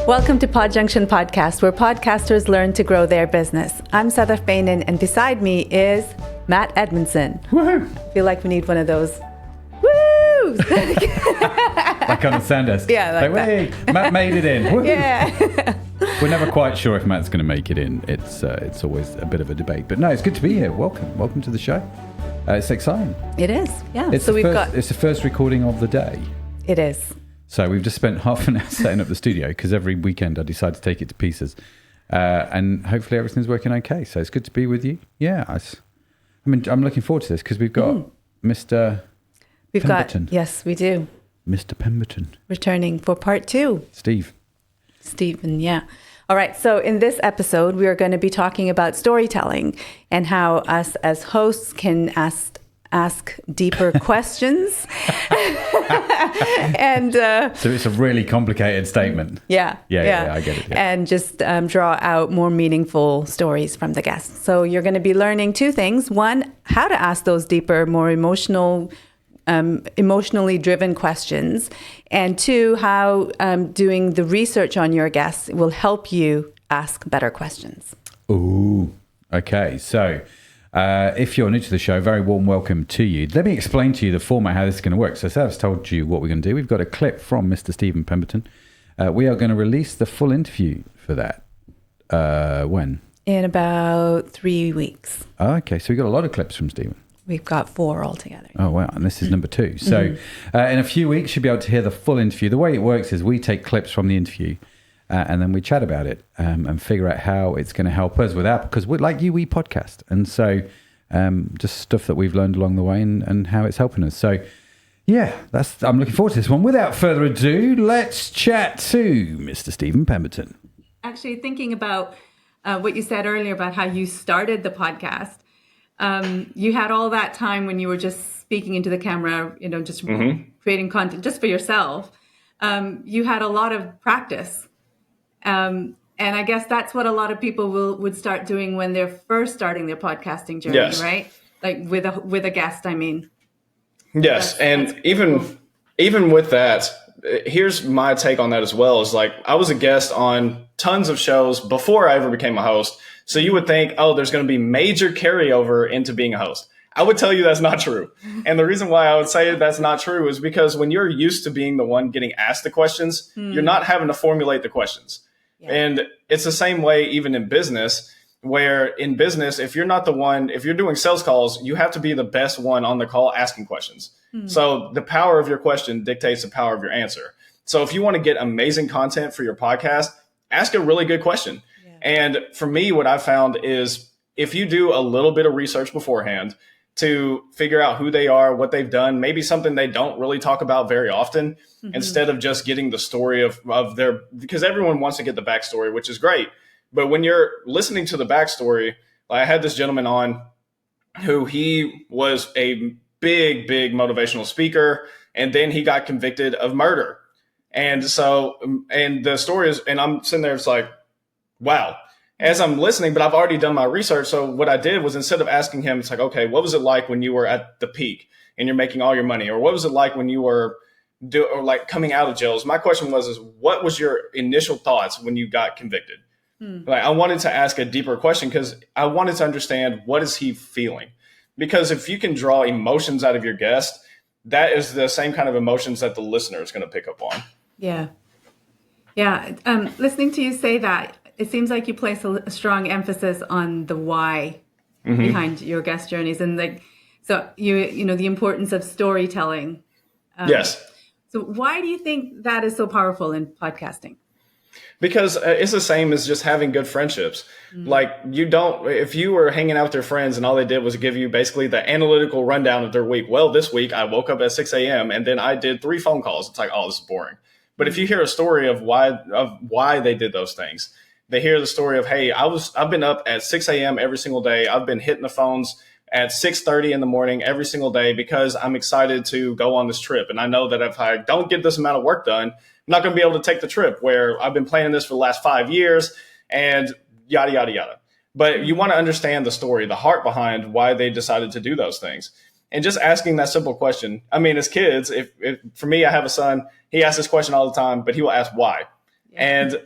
Welcome to Podjunction Podcast, where podcasters learn to grow their business. I'm Sadaf, Beynon, and beside me is Matt Edmundson. Woohoo! I feel like we need one of those woos. Like on the Sanders. Yeah, like hey, Matt made it in. Woohoo! Yeah. We're never quite sure if Matt's going to make it in. It's always a bit of a debate. But no, it's good to be here. Welcome to the show. It's exciting. It is, yeah. It's the first recording of the day. It is. So we've just spent half an hour setting up the studio because every weekend I decide to take it to pieces. And hopefully everything's working okay. So it's good to be with you. Yeah. I'm looking forward to this because we've got Mr. Pemberton. Yes, we do. Mr. Pemberton. Returning for part 2. Steven, yeah. All right. So in this episode, we are going to be talking about storytelling and how us as hosts can ask deeper questions. And so it's a really complicated statement. Yeah, I get it. Yeah. And just draw out more meaningful stories from the guests. So you're going to be learning 2 things. One, how to ask those deeper, more emotionally driven questions. And 2, how doing the research on your guests will help you ask better questions. Ooh, okay. So if you're new to the show, very warm welcome to you. Let me explain to you the format, how this is going to work. So Sadaf's told you what we're going to do. We've got a clip from Mr. Steven Pemberton. We are going to release the full interview for that. When? In about 3 weeks. Oh, okay. So we've got a lot of clips from Steven. We've got 4 altogether. Oh, wow. And this is number 2. So in a few weeks, you'll be able to hear the full interview. The way it works is we take clips from the interview and then we chat about it and figure out how it's going to help us because we're like you, we podcast. And so just stuff that we've learned along the way and how it's helping us. So yeah, I'm looking forward to this one. Without further ado, let's chat to Mr. Steven Pemberton. Actually, thinking about what you said earlier about how you started the podcast, you had all that time when you were just speaking into the camera, just creating content just for yourself. You had a lot of practice. And I guess that's what a lot of people would start doing when they're first starting their podcasting journey, yes. Right? Like with a guest, I mean. Yes, and even with that, here's my take on that as well. Is like I was a guest on tons of shows before I ever became a host. So you would think, oh, there's going to be major carryover into being a host. I would tell you that's not true. And the reason why I would say that's not true is because when you're used to being the one getting asked the questions, you're not having to formulate the questions. Yeah. And it's the same way even in business, where in business, if you're not the one, if you're doing sales calls, you have to be the best one on the call asking questions. So the power of your question dictates the power of your answer. So if you want to get amazing content for your podcast, ask a really good question. Yeah. And for me, what I found is if you do a little bit of research beforehand to figure out who they are, what they've done, maybe something they don't really talk about very often, instead of just getting the story of their, because everyone wants to get the backstory, which is great. But when you're listening to the backstory, like I had this gentleman on who he was a big motivational speaker, and then he got convicted of murder. And so, and the story is, and I'm sitting there, it's like, wow. As I'm listening, but I've already done my research. So what I did was instead of asking him, it's like, okay, what was it like when you were at the peak and you're making all your money? Or what was it like when you were coming out of jails? My question was, what was your initial thoughts when you got convicted? Like I wanted to ask a deeper question because I wanted to understand what is he feeling? Because if you can draw emotions out of your guest, that is the same kind of emotions that the listener is going to pick up on. Yeah. Yeah. Listening to you say that, it seems like you place a strong emphasis on the why behind your guest journeys, and so the importance of storytelling. Yes. So why do you think that is so powerful in podcasting? Because it's the same as just having good friendships. Like if you were hanging out with your friends and all they did was give you basically the analytical rundown of their week. Well, this week I woke up at 6 a.m. and then I did 3 phone calls. It's like, oh, this is boring. But if you hear a story of why they did those things, they hear the story of, hey, I've been up at 6 a.m. every single day. I've been hitting the phones at 6:30 in the morning every single day because I'm excited to go on this trip. And I know that if I don't get this amount of work done, I'm not going to be able to take the trip, where I've been planning this for the last 5 years and yada, yada, yada. But you want to understand the story, the heart behind why they decided to do those things. And just asking that simple question. I mean, as kids, if for me, I have a son, he asks this question all the time, but he will ask why. And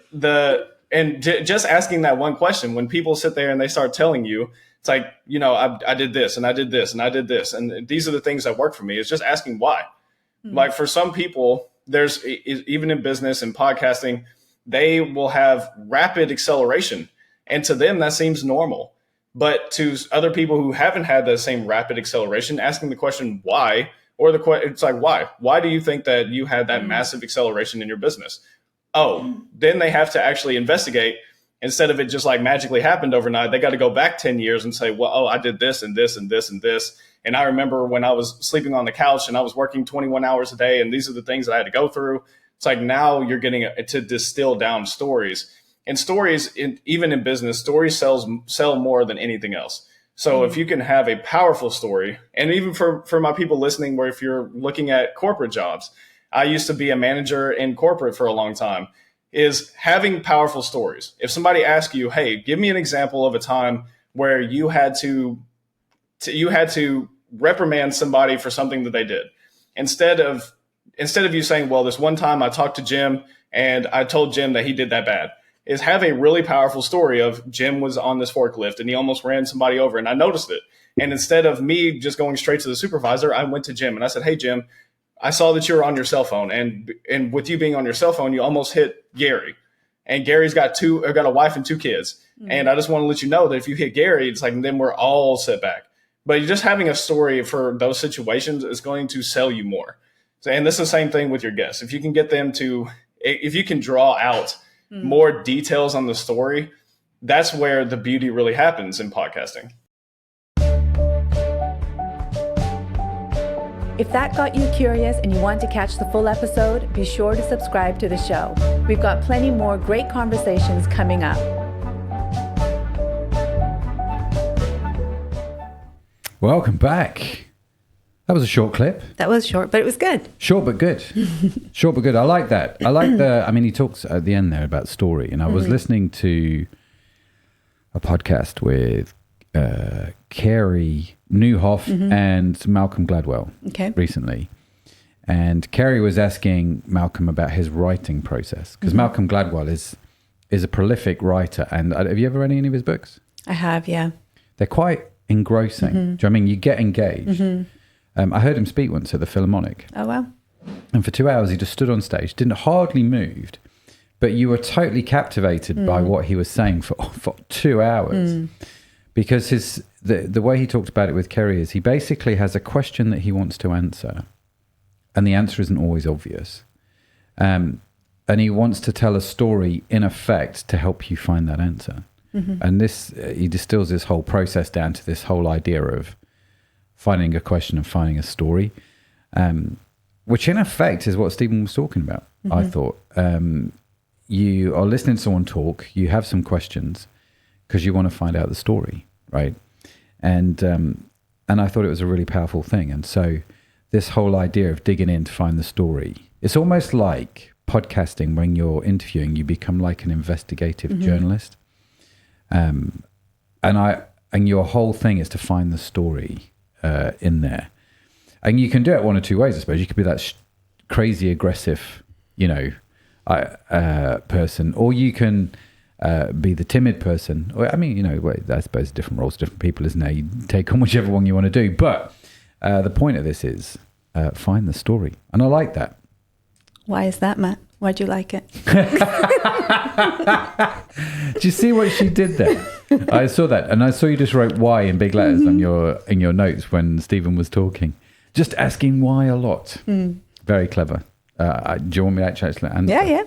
just asking that one question, when people sit there and they start telling you, it's like, I did this and I did this and I did this, and these are the things that work for me. It's just asking why. Like for some people, there's even in business and podcasting, they will have rapid acceleration. And to them, that seems normal. But to other people who haven't had the same rapid acceleration, asking the question why, it's like, why? Why do you think that you had that massive acceleration in your business? Oh, then they have to actually investigate. Instead of it just like magically happened overnight, they got to go back 10 years and say, well, I did this and this and this and this. And I remember when I was sleeping on the couch and I was working 21 hours a day, and these are the things that I had to go through. It's like now you're getting to distill down stories. And stories, even in business, stories sell more than anything else. So if you can have a powerful story, and even for my people listening, where if you're looking at corporate jobs, I used to be a manager in corporate for a long time, is having powerful stories. If somebody asks you, hey, give me an example of a time where you had to reprimand somebody for something that they did. Instead of you saying, well, this one time I talked to Jim and I told Jim that he did that bad, is have a really powerful story of Jim was on this forklift and he almost ran somebody over and I noticed it. And instead of me just going straight to the supervisor, I went to Jim and I said, hey, Jim, I saw that you were on your cell phone, and with you being on your cell phone, you almost hit Gary, and Gary's got a wife and 2 kids. And I just want to let you know that if you hit Gary, it's like, then we're all set back. But just having a story for those situations is going to sell you more. And this is the same thing with your guests. If you can get them if you can draw out more details on the story, that's where the beauty really happens in podcasting. If that got you curious and you want to catch the full episode, be sure to subscribe to the show. We've got plenty more great conversations coming up. Welcome back. That was a short clip. That was short, but it was good. Short but good. Short but good. I like that. He talks at the end there about story, and I was listening to a podcast with Carey Nieuwhof and Malcolm Gladwell recently. And Carey was asking Malcolm about his writing process, because Malcolm Gladwell is a prolific writer. And have you ever read any of his books? I have, yeah. They're quite engrossing. Do you know what I mean? You get engaged. I heard him speak once at the Philharmonic. Oh, wow. And for 2 hours, he just stood on stage, hardly moved, but you were totally captivated by what he was saying for 2 hours. Because the way he talked about it with Kerry is he basically has a question that he wants to answer, and the answer isn't always obvious. And he wants to tell a story in effect to help you find that answer. And he distills this whole process down to this whole idea of finding a question and finding a story, which in effect is what Steven was talking about, I thought. You are listening to someone talk, you have some questions, because you want to find out the story, right? And I thought it was a really powerful thing. And so this whole idea of digging in to find the story, it's almost like podcasting. When you're interviewing, you become like an investigative journalist. And your whole thing is to find the story in there. And you can do it one or two ways, I suppose. You could be that crazy aggressive, person, or you can be the timid person. Or, I suppose different roles, different people, isn't there? You take on whichever one you want to do. But the point of this is find the story. And I like that. Why is that, Matt? Why'd you like it? Do you see what she did there? I saw that, and I saw you just wrote "why" in big letters on in your notes when Steven was talking. Just asking why a lot. Very clever. Do you want me to actually answer? Yeah.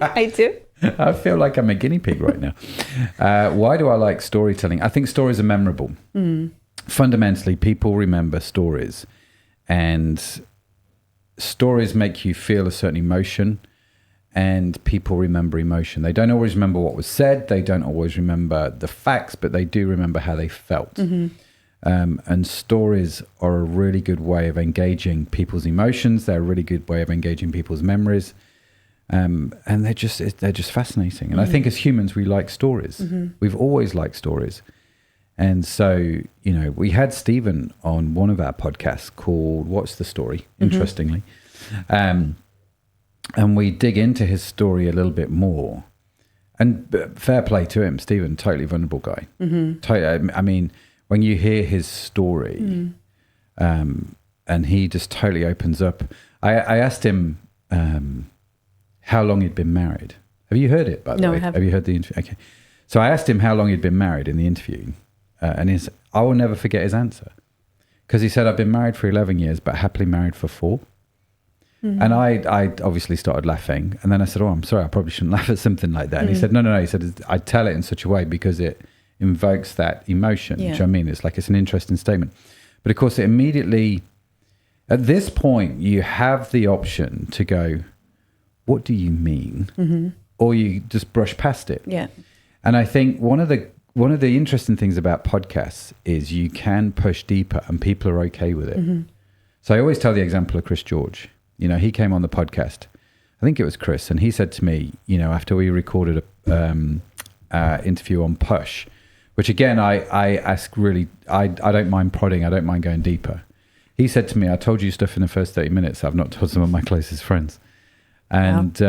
I do. I feel like I'm a guinea pig right now. Why do I like storytelling? I think stories are memorable. Fundamentally, people remember stories, and stories make you feel a certain emotion, and people remember emotion. They don't always remember what was said. They don't always remember the facts, but they do remember how they felt. And stories are a really good way of engaging people's emotions. They're a really good way of engaging people's memories. And they're just fascinating. And I think as humans, we like stories. We've always liked stories. And so, we had Steven on one of our podcasts called What's the Story, interestingly. And and we dig into his story a little bit more. And fair play to him, Steven, totally vulnerable guy. I mean, when you hear his story, and he just totally opens up. I asked him how long he'd been married. Have you heard it, by the way? No, I haven't. Have you heard the interview? Okay. So I asked him how long he'd been married in the interview, and I will never forget his answer. Because he said, I've been married for 11 years, but happily married for 4. And I obviously started laughing. And then I said, I'm sorry, I probably shouldn't laugh at something like that. And he said, no. He said, I tell it in such a way because it invokes that emotion, which I mean, it's an interesting statement. But of course, it immediately, at this point, you have the option to go, what do you mean? Or you just brush past it. Yeah. And I think one of the interesting things about podcasts is you can push deeper and people are okay with it. So I always tell the example of Chris George. He came on the podcast. I think it was Chris, and he said to me, after we recorded a interview on Push, which again, I ask really, I don't mind prodding, I don't mind going deeper. He said to me, I told you stuff in the first 30 minutes I've not told some of my closest friends. And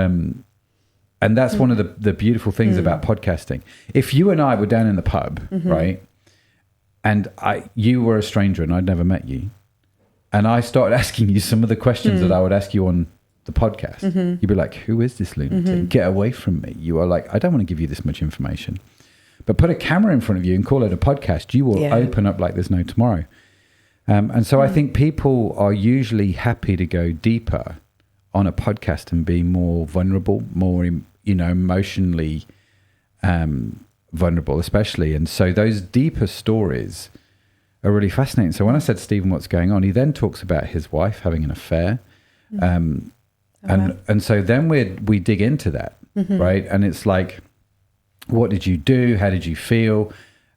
and that's one of the beautiful things about podcasting. If you and I were down in the pub, right, and you were a stranger and I'd never met you, and I started asking you some of the questions that I would ask you on the podcast, you'd be like, who is this lunatic? Get away from me. You are like, I don't want to give you this much information. But put a camera in front of you and call it a podcast, you will open up like there's no tomorrow. And so I think people are usually happy to go deeper on a podcast and be more vulnerable, more, emotionally vulnerable, especially. And so those deeper stories are really fascinating. So when I said, Steven, what's going on? He then talks about his wife having an affair. And so then we dig into that, right? And it's like, what did you do? How did you feel?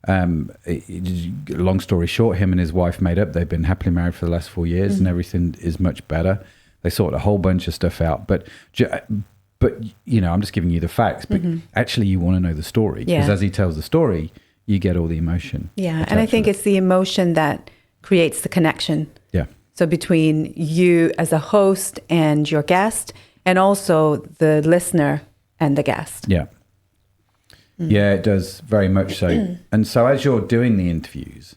Long story short, him and his wife made up. They've been happily married for the last 4 years and everything is much better. They sorted a whole bunch of stuff out. But I'm just giving you the facts. But actually, you want to know the story. Because as he tells the story, you get all the emotion. Yeah, and I think it's the emotion that creates the connection. Yeah. So between you as a host and your guest, and also the listener and the guest. Yeah. Yeah, it does very much so. And so as you're doing the interviews,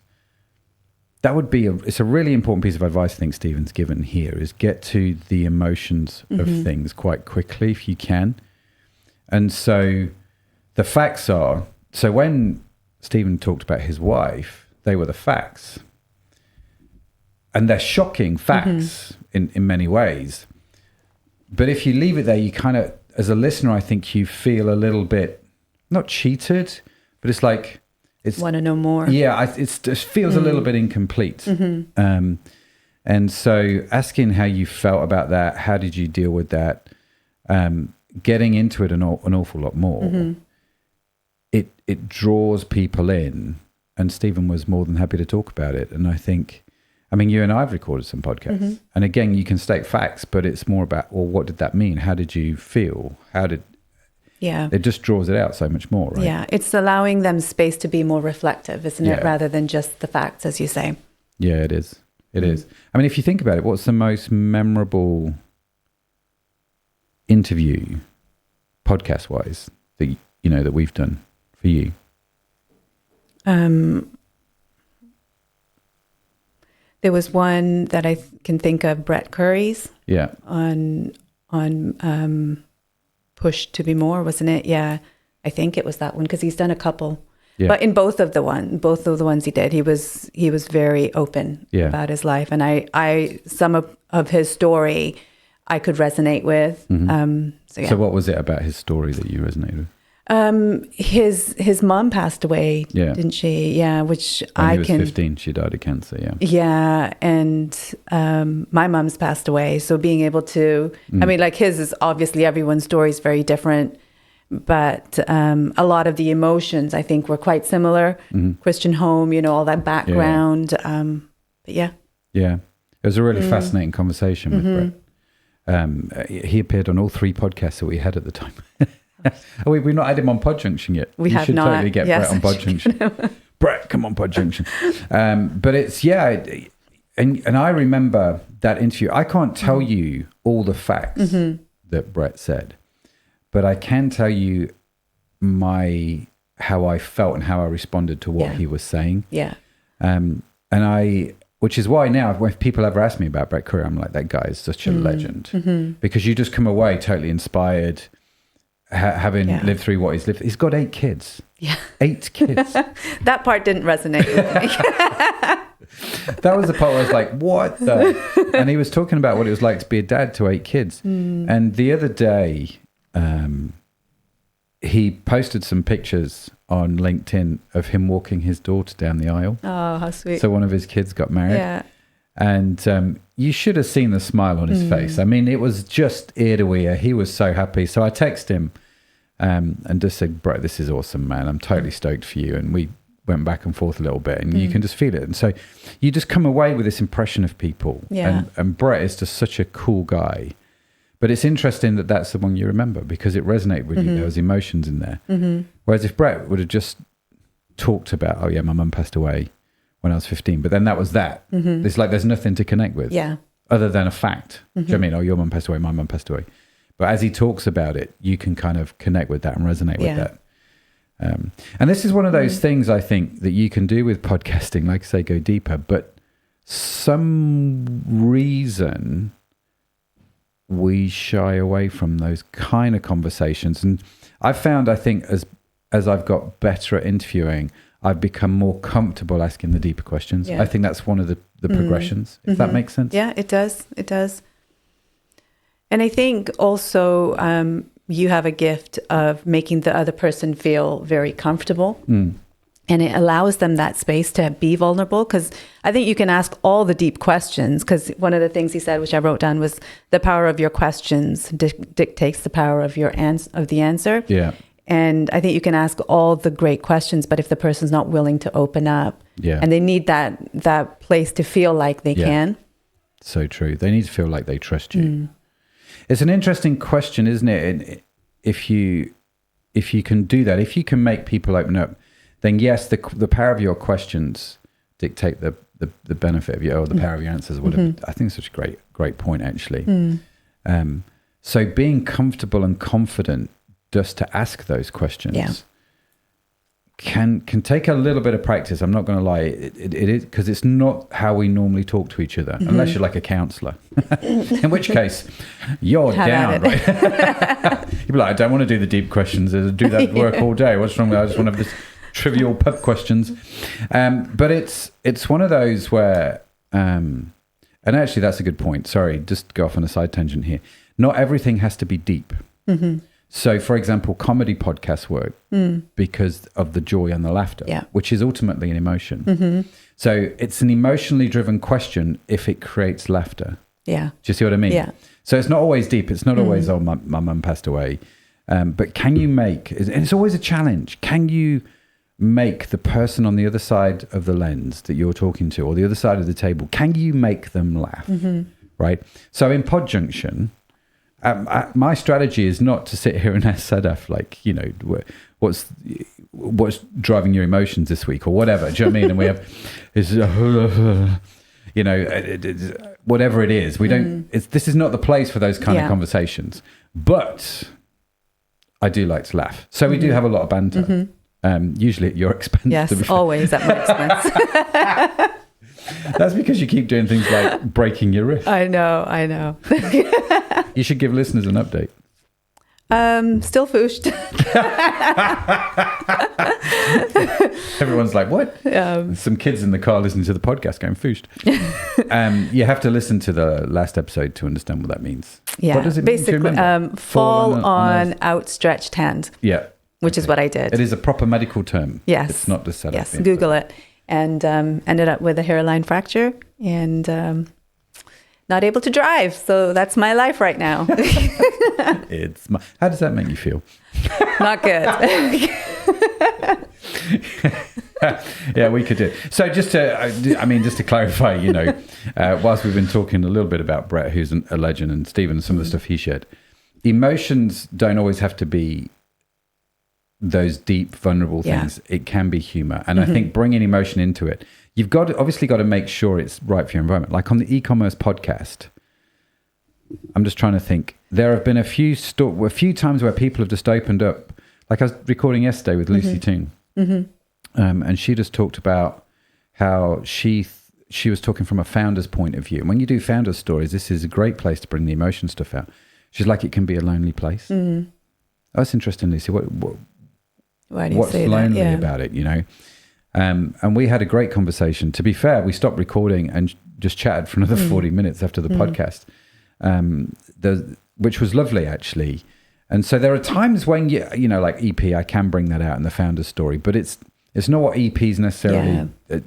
that would be it's a really important piece of advice I think Steven's given here is get to the emotions of things quite quickly if you can. And so the facts are, so when Steven talked about his wife, they were the facts. And they're shocking facts in many ways. But if you leave it there, you kind of, as a listener, I think you feel a little bit, not cheated, but it's like, it's want to know more. Yeah, it just feels a little bit incomplete. And so asking how you felt about that, how did you deal with that, getting into it an awful lot more, it draws people in. And Steven was more than happy to talk about it. And I think, you and I have recorded some podcasts. And again, you can state facts, but it's more about, well, what did that mean? How did you feel? It just draws it out so much more, right? Yeah, it's allowing them space to be more reflective, isn't it? Rather than just the facts, as you say. Yeah, it is. It is. If you think about it, what's the most memorable interview, podcast-wise, that that we've done for you? There was one that I can think of, Brett Curry's. Yeah. On Push to Be More, wasn't it? Yeah, I think it was that one because he's done a couple. Yeah. But in both of the ones he did, he was very open about his life, and I some of his story I could resonate with. So what was it about his story that you resonated with? His mom passed away, didn't she? Yeah, which when he was 15, she died of cancer. Yeah. Yeah, and my mom's passed away. So being able to, his is obviously everyone's story is very different, but a lot of the emotions I think were quite similar. Christian home, all that background. But it was a really fascinating conversation with Brett. He appeared on all 3 podcasts that we had at the time. We've not had him on Podjunction yet. We have should not. Totally get Brett on Podjunction. Brett, come on Podjunction. But it's and I remember that interview. I can't tell you all the facts that Brett said, but I can tell you how I felt and how I responded to what he was saying. Yeah. Which is why now when people ever ask me about Brett Curry, I'm like, that guy is such a legend, because you just come away totally inspired, having lived through what he's lived. He's got 8 kids. Yeah. 8 kids. That part didn't resonate with me. That was the part where I was like, what the? And he was talking about what it was like to be a dad to 8 kids. And the other day, he posted some pictures on LinkedIn of him walking his daughter down the aisle. Oh, how sweet. So one of his kids got married. Yeah. And you should have seen the smile on his face. I mean, it was just ear to ear. He was so happy. So I texted him and just said, bro, this is awesome, man. I'm totally stoked for you. And we went back and forth a little bit, and you can just feel it. And so you just come away with this impression of people. Yeah. And Brett is just such a cool guy. But it's interesting that that's the one you remember, because it resonated with you. There was emotions in there. Whereas if Brett would have just talked about, oh yeah, my mum passed away when I was 15, but then that was that. It's like there's nothing to connect with other than a fact. Do you know what I mean? Oh, your mum passed away, my mum passed away. But as he talks about it, you can kind of connect with that and resonate with that. And this is one of those things I think that you can do with podcasting, like I say, go deeper, but some reason we shy away from those kind of conversations. And I've found, I think, as I've got better at interviewing, I've become more comfortable asking the deeper questions. I think that's one of the progressions, if that makes sense. Yeah, it does. It does. And I think also you have a gift of making the other person feel very comfortable. And it allows them that space to be vulnerable, because I think you can ask all the deep questions, because one of the things he said, which I wrote down, was the power of your questions dictates the power of the answer. Yeah. And I think you can ask all the great questions, but if the person's not willing to open up, and they need that place to feel like they can. So true. They need to feel like they trust you. It's an interesting question, isn't it? If you can do that, if you can make people open up, then yes, the power of your questions dictate the benefit of the power of your answers. Whatever. I think it's such a great point, actually. So being comfortable and confident just to ask those questions can take a little bit of practice. I'm not going to lie, it is, because it's not how we normally talk to each other, unless you're like a counselor, in which case you're down, right? You'd be like, I don't want to do the deep questions. I do that work all day. What's wrong with that? I just want to have this trivial pub questions. But it's one of those where, and actually that's a good point. Sorry, just go off on a side tangent here. Not everything has to be deep. So, for example, comedy podcasts work because of the joy and the laughter, which is ultimately an emotion. So it's an emotionally driven question if it creates laughter. Yeah. Do you see what I mean? Yeah. So it's not always deep. It's not always, oh, my mum passed away. But can you make, and it's always a challenge, can you make the person on the other side of the lens that you're talking to, or the other side of the table, can you make them laugh? Right? So in Podjunction, my strategy is not to sit here and ask Sadaf, like, you know, what's driving your emotions this week or whatever. Do you know what I mean? And we have, you know, whatever it is. We don't. This is not the place for those kind of conversations. But I do like to laugh, so we do have a lot of banter. Usually at your expense. Yes, always at my expense. That's because you keep doing things like breaking your wrist. I know. You should give listeners an update. Still fooshed. Everyone's like, what? Some kids in the car listening to the podcast going fooshed. You have to listen to the last episode to understand what that means. Yeah, what does it basically, mean? fall on outstretched hand. Yeah. Which is what I did. It is a proper medical term. Yes. It's not just set up. Yes, Google it. And ended up with a hairline fracture and not able to drive. So that's my life right now. How does that make you feel? Not good. Yeah, we could do it. So just to clarify, you know, whilst we've been talking a little bit about Brett, who's a legend, and Steven, and some of the stuff he shared, emotions don't always have to be those deep, vulnerable things. It can be humor. And I think bringing emotion into it, you've obviously got to make sure it's right for your environment. Like on the e-commerce podcast, I'm just trying to think. There have been a few times where people have just opened up. Like I was recording yesterday with Lucy Toon, and she just talked about how she was talking from a founder's point of view. And when you do founder's stories, this is a great place to bring the emotion stuff out. She's like, it can be a lonely place. Oh, that's interesting, Lucy. Why do you what's say lonely that? Yeah. about it, you know? And we had a great conversation. To be fair, we stopped recording and just chatted for another 40 minutes after the podcast, which was lovely, actually. And so there are times when, you know, like EP, I can bring that out in the founder's story, but it's not what EP's necessarily... Yeah.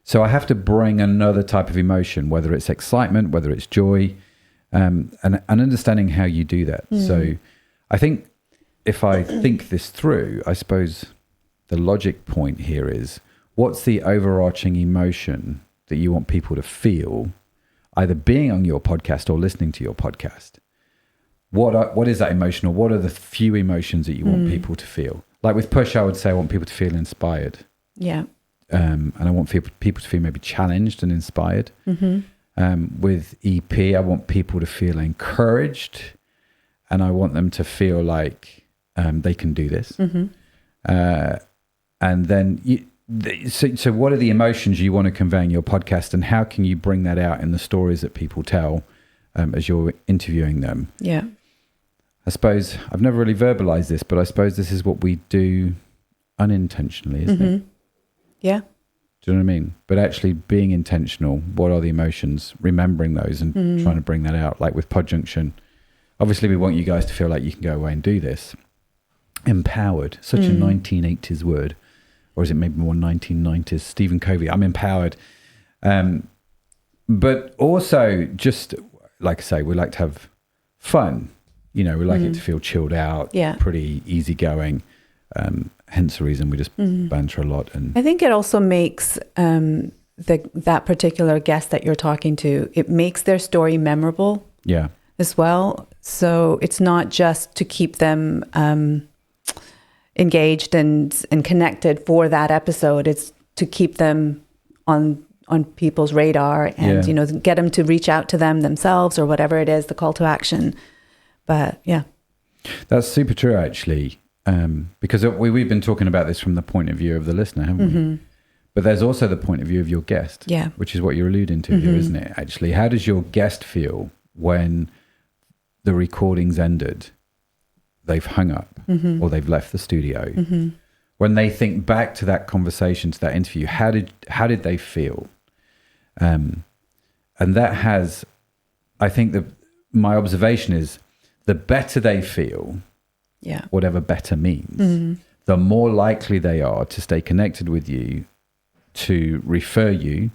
So I have to bring another type of emotion, whether it's excitement, whether it's joy, and understanding how you do that. So I think if I think this through, I suppose the logic point here is, what's the overarching emotion that you want people to feel, either being on your podcast or listening to your podcast? What is that emotion, or what are the few emotions that you want people to feel? Like with Push, I would say I want people to feel inspired. Yeah. And I want people to feel maybe challenged and inspired. With EP, I want people to feel encouraged, and I want them to feel like they can do this. And then, so what are the emotions you want to convey in your podcast, and how can you bring that out in the stories that people tell as you're interviewing them? Yeah. I suppose I've never really verbalized this, but I suppose this is what we do unintentionally, isn't it? Yeah. Do you know what I mean? But actually being intentional, what are the emotions, remembering those and trying to bring that out. Like with Podjunction, obviously we want you guys to feel like you can go away and do this. Empowered, such a 1980s word. Or is it maybe more 1990s? Stephen Covey, I'm empowered. But also just, like I say, we like to have fun. You know, we like it to feel chilled out, pretty easygoing. Hence the reason we just banter a lot. And I think it also makes that particular guest that you're talking to, it makes their story memorable as well. So it's not just to keep them engaged and connected for that episode. It's to keep them on people's radar and, you know, get them to reach out to them themselves or whatever it is, the call to action. But yeah. That's super true, actually. Because we've been talking about this from the point of view of the listener, haven't we? But there's also the point of view of your guest, which is what you're alluding to here, isn't it? Actually, how does your guest feel when the recording's ended, they've hung up, or they've left the studio? When they think back to that conversation, to that interview, how did they feel? And that has, I think my observation is, the better they feel, whatever better means, the more likely they are to stay connected with you, to refer you,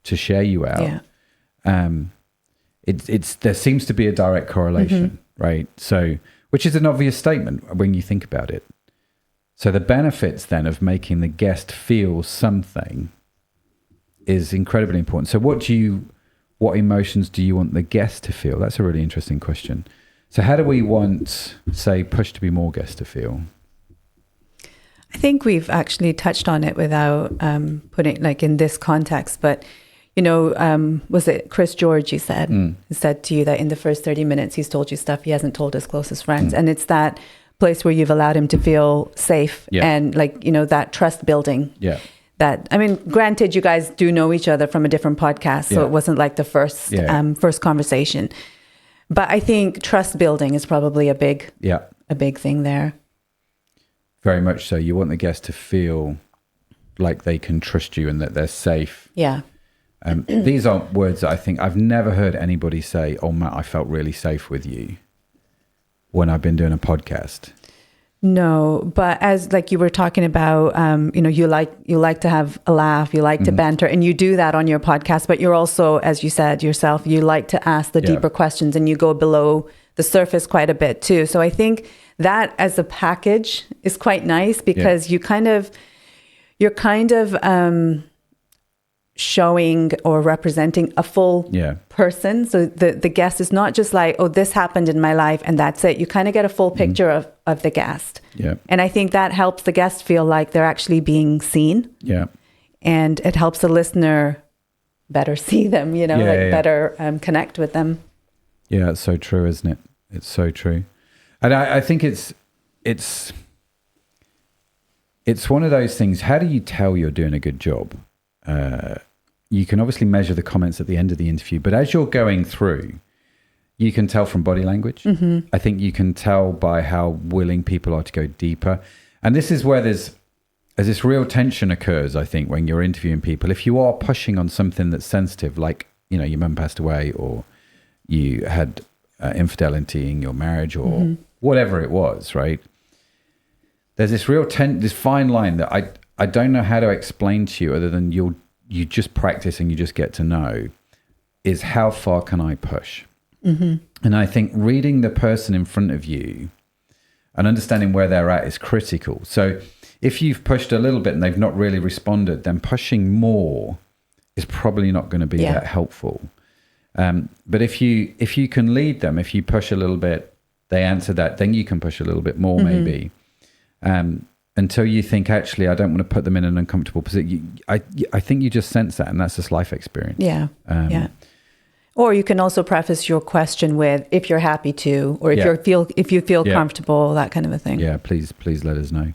to share you out. There seems to be a direct correlation, right? So, which is an obvious statement when you think about it. So the benefits then of making the guest feel something is incredibly important. So what emotions do you want the guest to feel? That's a really interesting question. So how do we want, say, Push to be more guest to feel? I think we've actually touched on it without putting like in this context, but you know, was it Chris George he said to you that in the first 30 minutes he's told you stuff he hasn't told his closest friends. And it's that place where you've allowed him to feel safe and like, you know, that trust building. Yeah. That, I mean, granted, you guys do know each other from a different podcast, so it wasn't like the first conversation. But I think trust building is probably a big thing there. Very much so. You want the guest to feel like they can trust you and that they're safe. Yeah. These aren't words that I think I've never heard anybody say, "Oh, Matt, I felt really safe with you," when I've been doing a podcast. No, but as like you were talking about, you know, you like to have a laugh, you like to banter, and you do that on your podcast. But you're also, as you said yourself, you like to ask the deeper questions, and you go below the surface quite a bit too. So I think that as a package is quite nice because you're kind of showing or representing a full person. So the guest is not just like, oh, this happened in my life and that's it. You kind of get a full picture of the guest. Yeah. And I think that helps the guest feel like they're actually being seen. Yeah. And it helps the listener better see them, you know, better connect with them. Yeah, it's so true, isn't it? It's so true. And I think it's one of those things. How do you tell you're doing a good job? You can obviously measure the comments at the end of the interview, but as you're going through, you can tell from body language. Mm-hmm. I think you can tell by how willing people are to go deeper. And this is where there's this real tension occurs, I think, when you're interviewing people. If you are pushing on something that's sensitive, like, you know, your mum passed away, or you had infidelity in your marriage, or whatever it was, right? There's this real this fine line that I don't know how to explain to you, other than you just practice and you just get to know, is how far can I push? Mm-hmm. And I think reading the person in front of you and understanding where they're at is critical. So if you've pushed a little bit and they've not really responded, then pushing more is probably not going to be that helpful. But if you can lead them, if you push a little bit, they answer that, then you can push a little bit more, maybe, until you think, actually, I don't want to put them in an uncomfortable position. I think you just sense that, and that's just life experience. Yeah, yeah. Or you can also preface your question with, if you're happy to, or if you feel comfortable, that kind of a thing. Yeah, please let us know.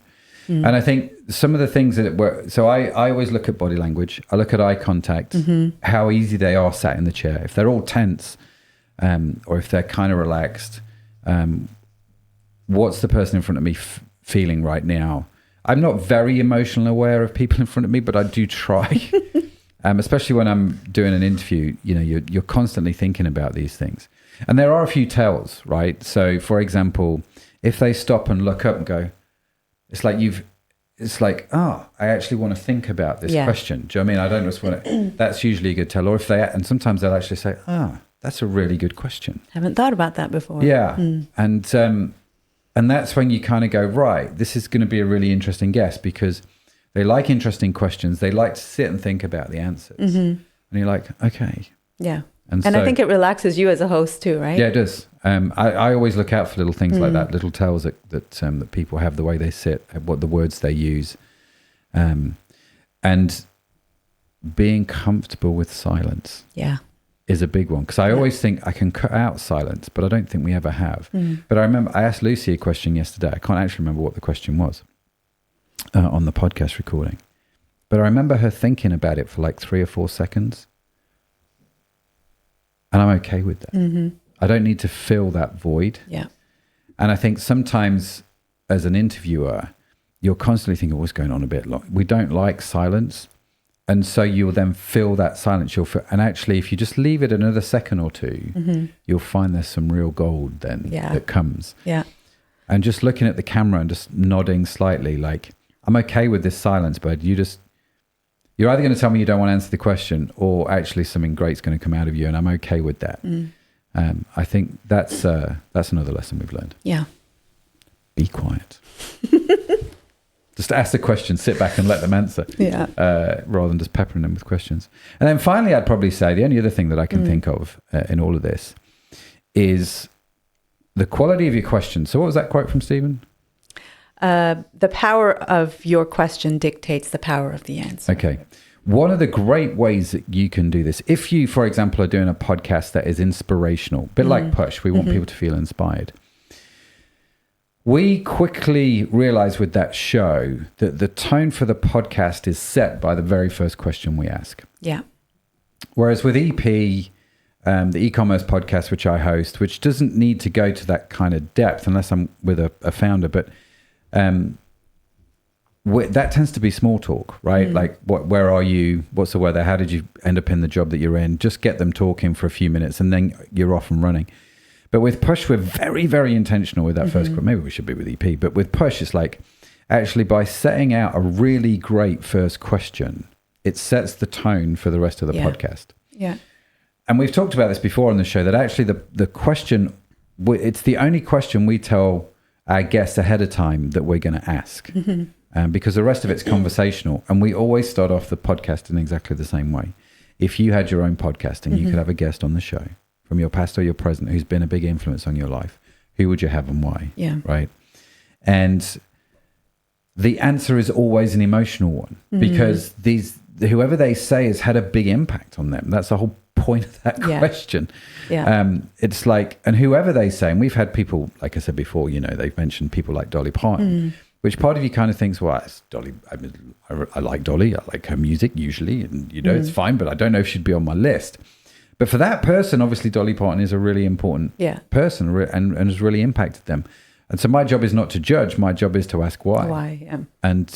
And I think some of the things that were, so I always look at body language. I look at eye contact, how easy they are sat in the chair. If they're all tense, or if they're kind of relaxed, what's the person in front of me feeling right now? I'm not very emotionally aware of people in front of me, but I do try. Especially when I'm doing an interview, you know, you're constantly thinking about these things. And there are a few tells, right? So, for example, if they stop and look up and go, it's like, I actually want to think about this question. Do you know what I mean? I don't just want to, that's usually a good tell. Or if and sometimes they'll actually say, that's a really good question. Haven't thought about that before. Yeah. And that's when you kind of go, right, this is going to be a really interesting guest, because they like interesting questions. They like to sit and think about the answers. Mm-hmm. And you're like, okay. Yeah. And so, I think it relaxes you as a host too, right? Yeah, it does. I always look out for little things like that, little tells that people have, the way they sit, what the words they use. And being comfortable with silence is a big one. Because I always think I can cut out silence, but I don't think we ever have. But I remember I asked Lucy a question yesterday. I can't actually remember what the question was on the podcast recording. But I remember her thinking about it for like 3 or 4 seconds. And I'm okay with that. Mm-hmm. I don't need to fill that void. Yeah. And I think sometimes as an interviewer, you're constantly thinking, what's going on a bit long? We don't like silence. And so you'll then fill that silence. And actually, if you just leave it another second or two, you'll find there's some real gold then that comes. Yeah. And just looking at the camera and just nodding slightly, like, I'm okay with this silence, but you're either going to tell me you don't want to answer the question, or actually something great's going to come out of you, and I'm okay with that. I think that's another lesson we've learned. Yeah. Be quiet. Just ask the question, sit back and let them answer. Yeah. Rather than just peppering them with questions. And then finally, I'd probably say the only other thing that I can think of in all of this is the quality of your question. So what was that quote from Steven? The power of your question dictates the power of the answer. Okay. One of the great ways that you can do this, if you, for example, are doing a podcast that is inspirational, a bit like Push, we want people to feel inspired. We quickly realize with that show that the tone for the podcast is set by the very first question we ask. Yeah. Whereas with EP, the e-commerce podcast, which I host, which doesn't need to go to that kind of depth unless I'm with a founder, but that tends to be small talk, right? Like, where are you? What's the weather? How did you end up in the job that you're in? Just get them talking for a few minutes and then you're off and running. But with Push, we're very, very intentional with that first. Maybe we should be with EP, but with Push, it's like, actually by setting out a really great first question, it sets the tone for the rest of the podcast. Yeah. And we've talked about this before on the show, that actually the question, it's the only question we tell our guests ahead of time that we're going to ask, because the rest of it's conversational. And we always start off the podcast in exactly the same way. If you had your own podcast and you could have a guest on the show from your past or your present who's been a big influence on your life, who would you have and why? Yeah. Right. And the answer is always an emotional one, because whoever they say has had a big impact on them. That's the whole point of that question. Yeah. It's like, and whoever they say, and we've had people, like I said before, they've mentioned people like Dolly Parton, which part of you kind of thinks, well, it's Dolly. I like Dolly. I like her music usually, and it's fine, but I don't know if she'd be on my list. But for that person, obviously, Dolly Parton is a really important person and has really impacted them. And so my job is not to judge. My job is to ask why. Why, yeah. And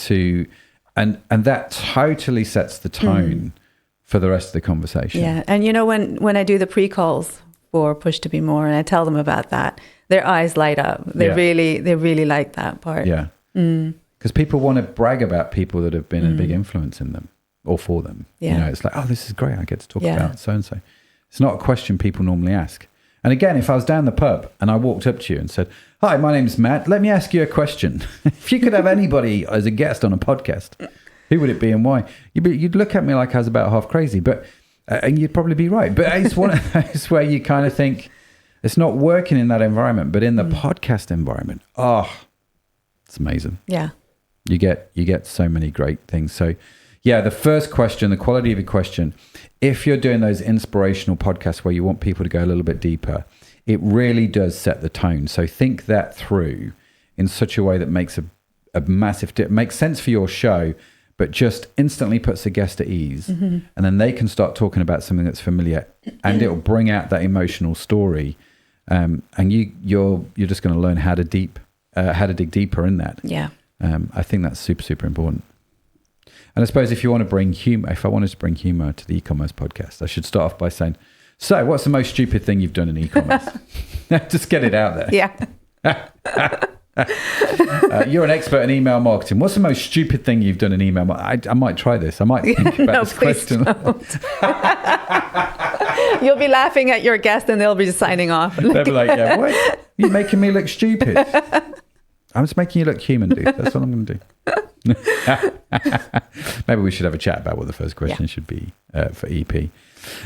that totally sets the tone for the rest of the conversation. Yeah. And when I do the pre-calls for Push to Be More and I tell them about that, their eyes light up. They really like that part. Yeah. Because people want to brag about people that have been a big influence in them or for them. Yeah. It's like, oh, this is great. I get to talk about so-and-so. It's not a question people normally ask. And again, if I was down the pub and I walked up to you and said, hi, my name's Matt. Let me ask you a question. If you could have anybody as a guest on a podcast, who would it be and why? You'd look at me like I was about half crazy, but and you'd probably be right. But it's one of those where you kind of think it's not working in that environment, but in the podcast environment, it's amazing. Yeah. You get so many great things. So yeah, the first question, the quality of your question, if you're doing those inspirational podcasts where you want people to go a little bit deeper, it really does set the tone. So think that through in such a way that makes a massive makes sense for your show, but just instantly puts the guest at ease. And then they can start talking about something that's familiar and it'll bring out that emotional story. And you're just going to learn how to dig deeper in that. Yeah. I think that's super, super important. And I suppose if I wanted to bring humor to the e-commerce podcast, I should start off by saying, so what's the most stupid thing you've done in e-commerce? Just get it out there. Yeah. You're an expert in email marketing. What's the most stupid thing you've done in email? I might try this. I might think about this question. You'll be laughing at your guest and they'll be just signing off. They'll be like, yeah, what? You're making me look stupid. I'm just making you look human, dude. That's what I'm going to do. Maybe we should have a chat about what the first question should be for EP.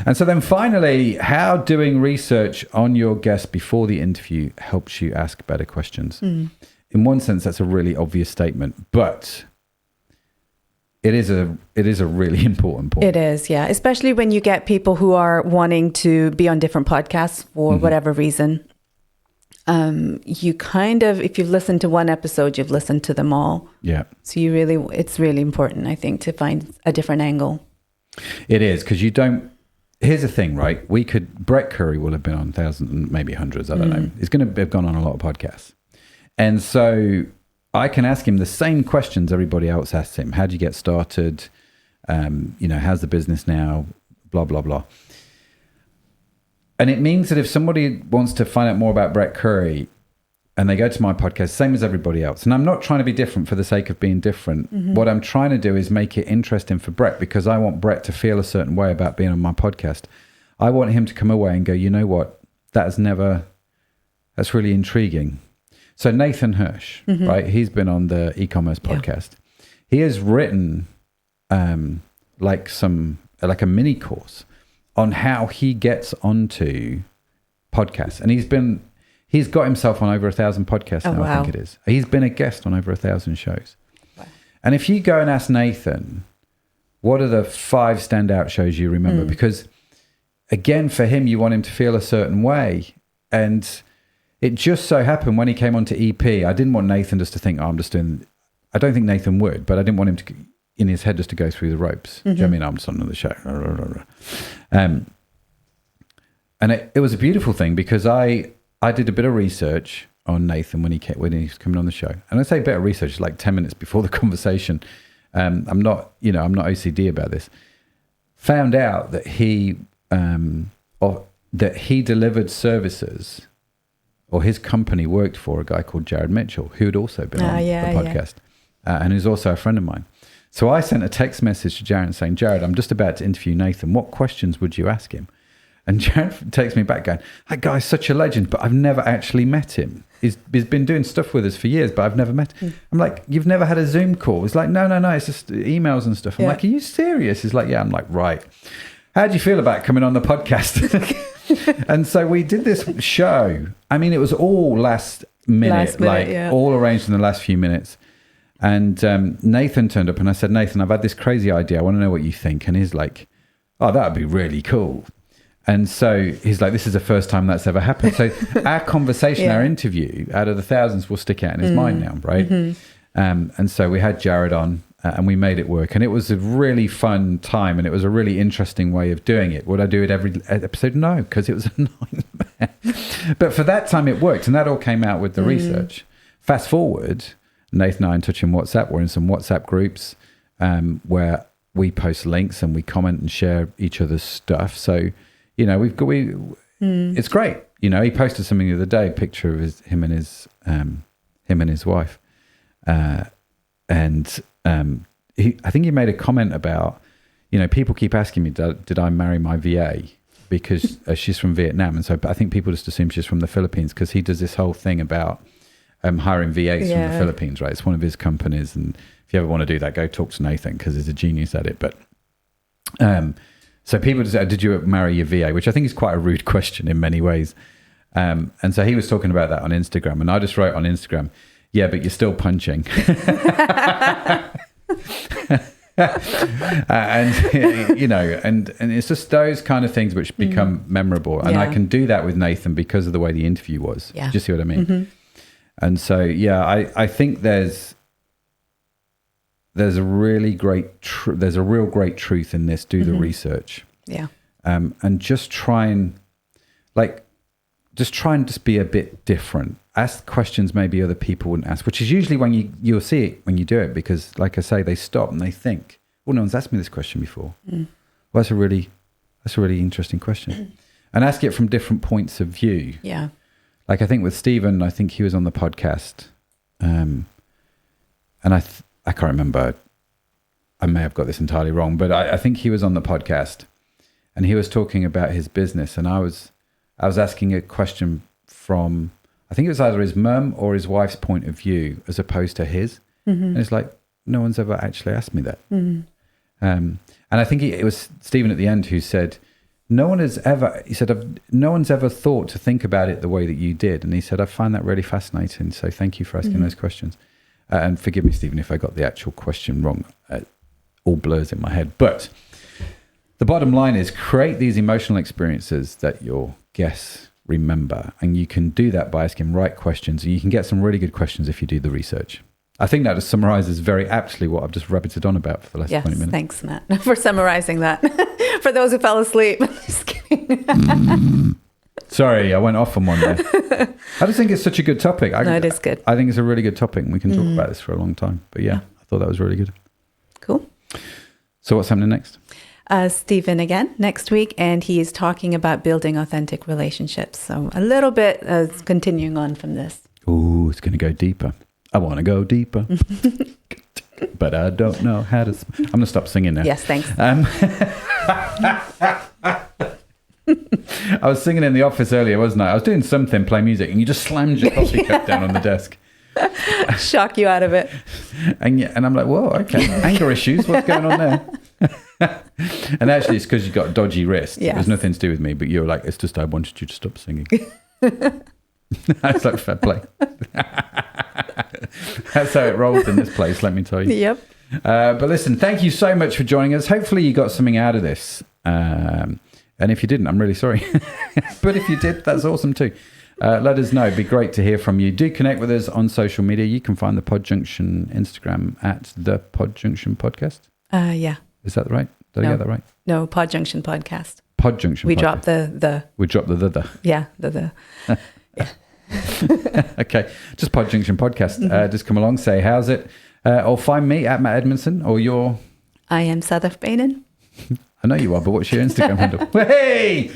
And so then finally, how doing research on your guest before the interview helps you ask better questions. In one sense, that's a really obvious statement, but it is a really important point. It is, yeah. Especially when you get people who are wanting to be on different podcasts for whatever reason. You kind of, if you've listened to one episode, you've listened to them all. Yeah. So it's really important, I think, to find a different angle. It is, because here's the thing, right? Brett Curry will have been on thousands, maybe hundreds, I don't know. He's going to have gone on a lot of podcasts. And so I can ask him the same questions everybody else asks him. How do you get started? How's the business now? Blah, blah, blah. And it means that if somebody wants to find out more about Brett Curry and they go to my podcast, same as everybody else, and I'm not trying to be different for the sake of being different. What I'm trying to do is make it interesting for Brett, because I want Brett to feel a certain way about being on my podcast. I want him to come away and go, you know what? That's really intriguing. So Nathan Hirsch, right? He's been on the e-commerce podcast. He has written like a mini course on how he gets onto podcasts. And he's got himself on over 1,000 podcasts now, I think it is. He's been a guest on over 1,000 shows. Wow. And if you go and ask Nathan, what are the 5 standout shows you remember? Because again, for him, you want him to feel a certain way. And it just so happened when he came onto EP, I didn't want Nathan just to think, I don't think Nathan would, but I didn't want him to, in his head, just to go through the ropes. Do you know what I mean? I'm just on the show. And it was a beautiful thing, because I did a bit of research on Nathan when he was coming on the show. And I say a bit of research, like 10 minutes before the conversation. I'm not OCD about this. Found out that he delivered services, or his company worked for a guy called Jared Mitchell, who had also been on the podcast, and who's also a friend of mine. So I sent a text message to Jared saying, Jared, I'm just about to interview Nathan. What questions would you ask him? And Jared takes me back going, that guy's such a legend, but I've never actually met him. He's been doing stuff with us for years, but I've never met him. I'm like, you've never had a Zoom call? He's like, no, it's just emails and stuff. I'm like, are you serious? He's like, yeah. I'm like, right. How do you feel about coming on the podcast? And so we did this show. I mean, it was all last minute, all arranged in the last few minutes. And Nathan turned up and I said, Nathan, I've had this crazy idea. I want to know what you think. And he's like, oh, that would be really cool. And so he's like, this is the first time that's ever happened. So our conversation, our interview, out of the thousands, will stick out in his mind now, right? And so we had Jared on and we made it work. And it was a really fun time and it was a really interesting way of doing it. Would I do it every episode? No, because it was a nightmare. But for that time, it worked. And that all came out with the research. Fast forward, Nathan and I are in touch in WhatsApp. We're in some WhatsApp groups where we post links and we comment and share each other's stuff. So, you know, it's great. You know, he posted something the other day, a picture of him and his wife. I think he made a comment about, you know, people keep asking me, did I marry my VA? Because she's from Vietnam. And so I think people just assume she's from the Philippines because he does this whole thing about hiring VAs from the Philippines, right? It's one of his companies. And if you ever want to do that, go talk to Nathan because he's a genius at it. But so people just say, did you marry your VA? Which I think is quite a rude question in many ways. And so he was talking about that on Instagram. And I just wrote on Instagram, yeah, but you're still punching. And, you know, and it's just those kind of things which become memorable. And I can do that with Nathan because of the way the interview was. Yeah. Do you see what I mean? And so, yeah, I think there's a really great there's a real great truth in this. Do the research, and just try and just be a bit different. Ask questions maybe other people wouldn't ask, which is usually when you'll see it when you do it, because like I say, they stop and they think, well, no one's asked me this question before. Well, that's a really interesting question, and ask it from different points of view. Yeah, like I think with Steven, I think he was on the podcast, and I can't remember. I may have got this entirely wrong, but I think he was on the podcast and he was talking about his business. And I was asking a question from, I think it was either his mum or his wife's point of view as opposed to his. And it's like, no one's ever actually asked me that. And I think it was Stephen at the end who said, no one's ever thought to think about it the way that you did. And he said, I find that really fascinating. So thank you for asking those questions. And forgive me, Stephen, if I got the actual question wrong. All blurs in my head. But the bottom line is create these emotional experiences that your guests remember. And you can do that by asking right questions. And you can get some really good questions if you do the research. I think that just summarizes very aptly what I've just rabbited on about for the last 20 minutes. Thanks, Matt, for summarizing that. For those who fell asleep. Just kidding. Sorry, I went off on one there. I just think it's such a good topic. No, it is good. I think it's a really good topic. We can talk about this for a long time. But yeah, I thought that was really good. Cool. So what's happening next? Stephen again next week, and he is talking about building authentic relationships. So a little bit continuing on from this. Ooh, it's going to go deeper. I want to go deeper. But I don't know how to... I'm going to stop singing now. Yes, thanks. I was singing in the office earlier, wasn't I? I was doing something, play music, and you just slammed your coffee cup down on the desk. Shock you out of it. And I'm like, whoa, okay. Anger issues, what's going on there? And actually, it's because you got a dodgy wrist. Yes. It was nothing to do with me, but you were like, it's just I wanted you to stop singing. I was like, fair play. That's how it rolls in this place, let me tell you. Yep. But listen, thank you so much for joining us. Hopefully you got something out of this. And if you didn't, I'm really sorry. But if you did, that's awesome too. Let us know. It'd be great to hear from you. Do connect with us on social media. You can find the Podjunction Instagram at the Podjunction Podcast. Yeah. Is that right? Did I get that right? No, Podjunction Podcast. Podjunction We Podcast. dropped the. We dropped the. Yeah, the. Yeah. Okay. Just Podjunction Podcast. Just come along, say, how's it? Or find me at Matt Edmundson or your... I am Sadaf Beynon. I know you are, but what's your Instagram handle? Hey!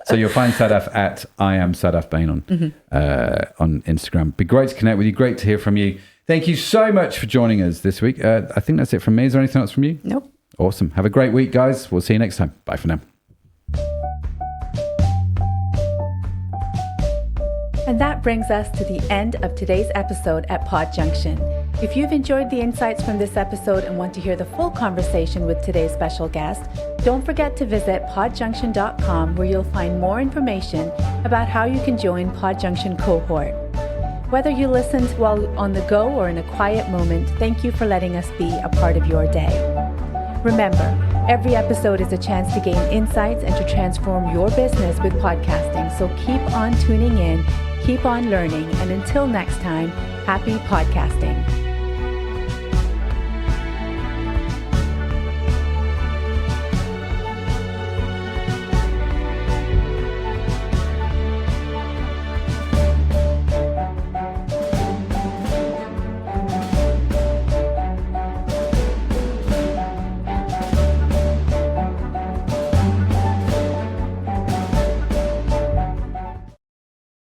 So you'll find Sadaf at I am Sadaf Beynon on Instagram. Be great to connect with you. Great to hear from you. Thank you so much for joining us this week. I think that's it from me. Is there anything else from you? Nope. Awesome. Have a great week, guys. We'll see you next time. Bye for now. And that brings us to the end of today's episode at Podjunction. If you've enjoyed the insights from this episode and want to hear the full conversation with today's special guest, don't forget to visit podjunction.com, where you'll find more information about how you can join Podjunction cohort. Whether you listened while on the go or in a quiet moment, thank you for letting us be a part of your day. Remember, every episode is a chance to gain insights and to transform your business with podcasting. So keep on tuning in, keep on learning, and until next time, happy podcasting.